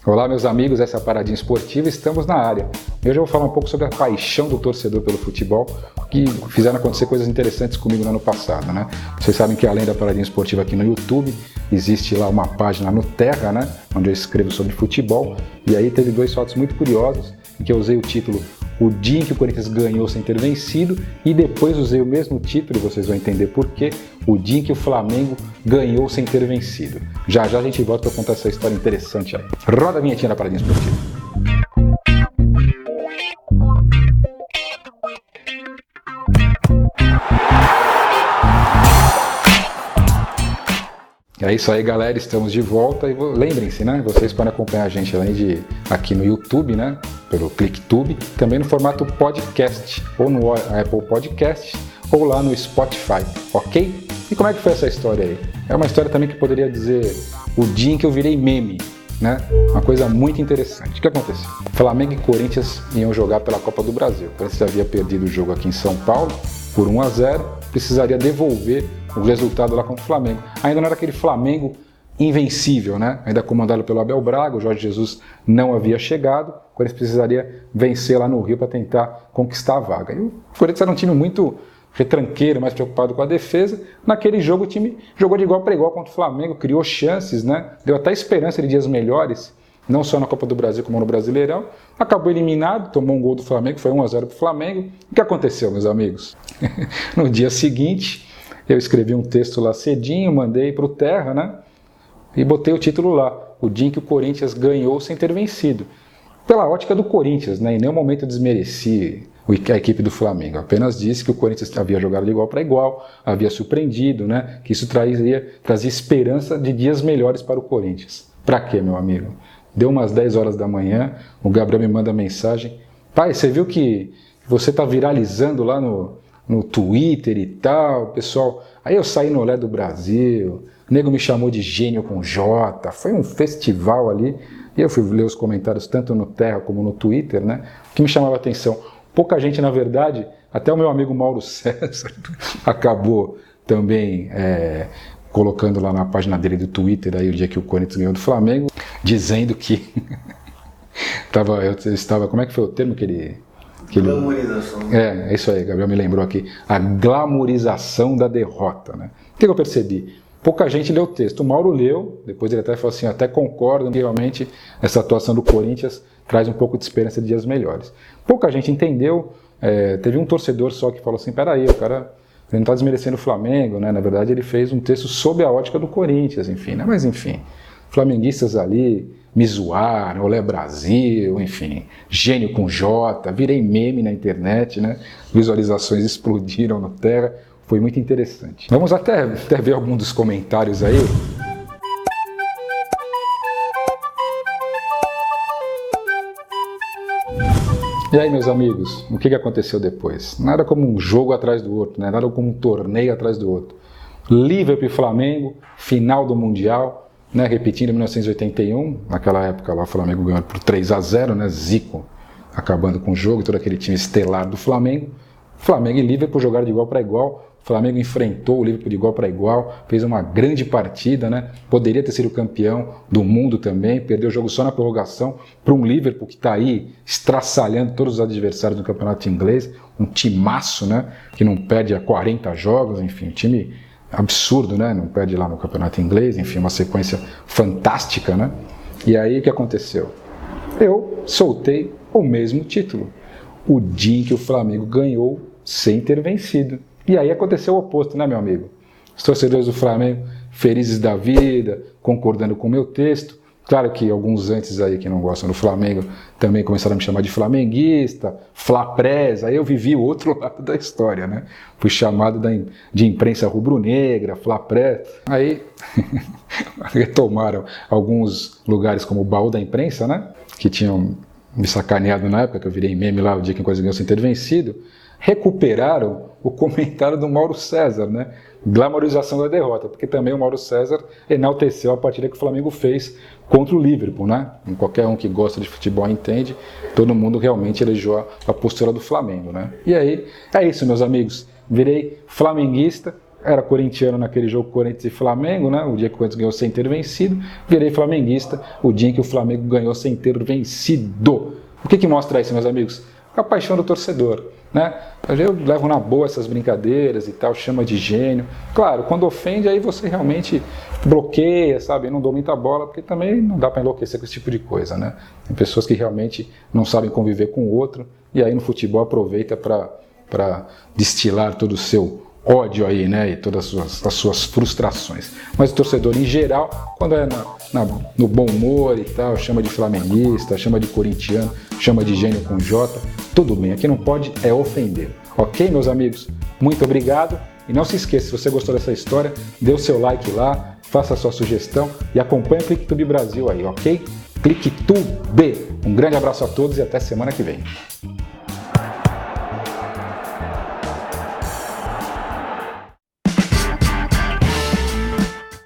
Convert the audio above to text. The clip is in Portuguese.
Olá, meus amigos, essa é a Paradinha Esportiva, estamos na área. Hoje eu vou falar um pouco sobre a paixão do torcedor pelo futebol, que fizeram acontecer coisas interessantes comigo no ano passado, né? Vocês sabem que além da Paradinha Esportiva aqui no YouTube, existe lá uma página no Terra, né? Onde eu escrevo sobre futebol, e aí teve dois fatos muito curiosos, em que eu usei o título O Dia em que o Corinthians Ganhou Sem Ter Vencido, e depois usei o mesmo título, vocês vão entender por quê, O Dia em que o Flamengo Ganhou Sem Ter Vencido. Já já a gente volta para contar essa história interessante aí. Roda a vinhetinha da Paradinha Esportiva. É isso aí, galera, estamos de volta e lembrem-se, né, vocês podem acompanhar a gente além aqui no YouTube, né, pelo ClickTube, também no formato podcast, ou no Apple Podcast, ou lá no Spotify, ok? E como é que foi essa história aí? É uma história também que poderia dizer o dia em que eu virei meme, né? Uma coisa muito interessante. O que aconteceu? Flamengo e Corinthians iam jogar pela Copa do Brasil. O Corinthians havia perdido o jogo aqui em São Paulo por 1-0, precisaria devolver o resultado lá contra o Flamengo. Ainda não era aquele Flamengo invencível, né? Ainda comandado pelo Abel Braga, o Jorge Jesus não havia chegado, o Corinthians precisaria vencer lá no Rio para tentar conquistar a vaga. E o Corinthians era um time muito retranqueiro, mais preocupado com a defesa. Naquele jogo o time jogou de igual para igual contra o Flamengo, criou chances, né? Deu até esperança de dias melhores, não só na Copa do Brasil como no Brasileirão. Acabou eliminado, tomou um gol do Flamengo, foi 1-0 para o Flamengo. O que aconteceu, meus amigos? No dia seguinte, eu escrevi um texto lá cedinho, mandei para o Terra, né? E botei o título lá, O Dia em que o Corinthians Ganhou Sem Ter Vencido. Pela ótica do Corinthians, né? Em nenhum momento eu desmereci a equipe do Flamengo. Apenas disse que o Corinthians havia jogado de igual para igual, havia surpreendido, né? Que isso trazia esperança de dias melhores para o Corinthians. Pra quê, meu amigo? Deu umas 10 horas da manhã, o Gabriel me manda mensagem: pai, você viu que você está viralizando lá no Twitter e tal, pessoal? Aí eu saí no Olé do Brasil, o nego me chamou de gênio com J, foi um festival ali, e eu fui ler os comentários tanto no Terra como no Twitter, né? O que me chamava a atenção, pouca gente, na verdade, até o meu amigo Mauro César acabou também colocando lá na página dele do Twitter, aí o dia que o Corinthians ganhou do Flamengo, dizendo que eu estava, como é que foi o termo que ele... Glamorização. É isso aí, Gabriel me lembrou aqui, a glamorização da derrota, né? O que eu percebi? Pouca gente leu o texto, o Mauro leu, depois ele até falou assim, até concordo que realmente essa atuação do Corinthians traz um pouco de esperança de dias melhores. Pouca gente entendeu, teve um torcedor só que falou assim, peraí, o cara não está desmerecendo o Flamengo, né? Na verdade ele fez um texto sob a ótica do Corinthians, enfim, né? Mas enfim, flamenguistas ali me zoaram, Olé Brasil, enfim, gênio com J, virei meme na internet, né? Visualizações explodiram no Terra, foi muito interessante. Vamos até ver algum dos comentários aí. E aí, meus amigos, o que aconteceu depois? Nada como um jogo atrás do outro, né? Nada como um torneio atrás do outro. Liverpool e Flamengo, final do Mundial, né? Repetindo em 1981, naquela época lá o Flamengo ganhou por 3-0, né? Zico acabando com o jogo, todo aquele time estelar do Flamengo. Flamengo e Liverpool jogaram de igual para igual. O Flamengo enfrentou o Liverpool de igual para igual, fez uma grande partida, né? Poderia ter sido campeão do mundo também, perdeu o jogo só na prorrogação para um Liverpool que está aí estraçalhando todos os adversários do campeonato inglês, um timaço, né? Que não perde há 40 jogos, enfim, um time absurdo, né? Não perde lá no campeonato inglês, enfim, uma sequência fantástica, né? E aí o que aconteceu? Eu soltei o mesmo título, O Dia em que o Flamengo Ganhou Sem Ter Vencido. E aí aconteceu o oposto, né, meu amigo? Os torcedores do Flamengo felizes da vida, concordando com o meu texto. Claro que alguns antes aí que não gostam do Flamengo também começaram a me chamar de flamenguista, flapresa. Aí eu vivi o outro lado da história, né? Fui chamado de imprensa rubro-negra, flapresa. Aí retomaram alguns lugares como o baú da imprensa, né? Que tinham me sacaneado na época, que eu virei meme lá o dia que o Corinthians ganhou sem ter vencido. Recuperaram o comentário do Mauro César, né? Glamorização da derrota, porque também o Mauro César enalteceu a partida que o Flamengo fez contra o Liverpool, né? Qualquer um que gosta de futebol entende, todo mundo realmente elogiou a postura do Flamengo, né? E aí, é isso, meus amigos, virei flamenguista, era corintiano naquele jogo Corinthians e Flamengo, né? O dia que o Corinthians ganhou sem ter vencido, virei flamenguista o dia em que o Flamengo ganhou sem ter vencido. O que mostra isso, meus amigos? A paixão do torcedor, né? Eu levo na boa essas brincadeiras e tal, chama de gênio. Claro, quando ofende, aí você realmente bloqueia, sabe? Não dou muita bola, porque também não dá para enlouquecer com esse tipo de coisa, né? Tem pessoas que realmente não sabem conviver com o outro, e aí no futebol aproveita para destilar todo o seu ódio aí, né, e todas as suas frustrações. Mas o torcedor em geral, quando é no bom humor e tal, chama de flamenguista, chama de corintiano, chama de gênio com J, tudo bem, aqui não pode é ofender. Ok, meus amigos? Muito obrigado, e não se esqueça, se você gostou dessa história, dê o seu like lá, faça a sua sugestão e acompanhe o ClickTube Brasil aí, ok? ClickTube! Um grande abraço a todos e até semana que vem.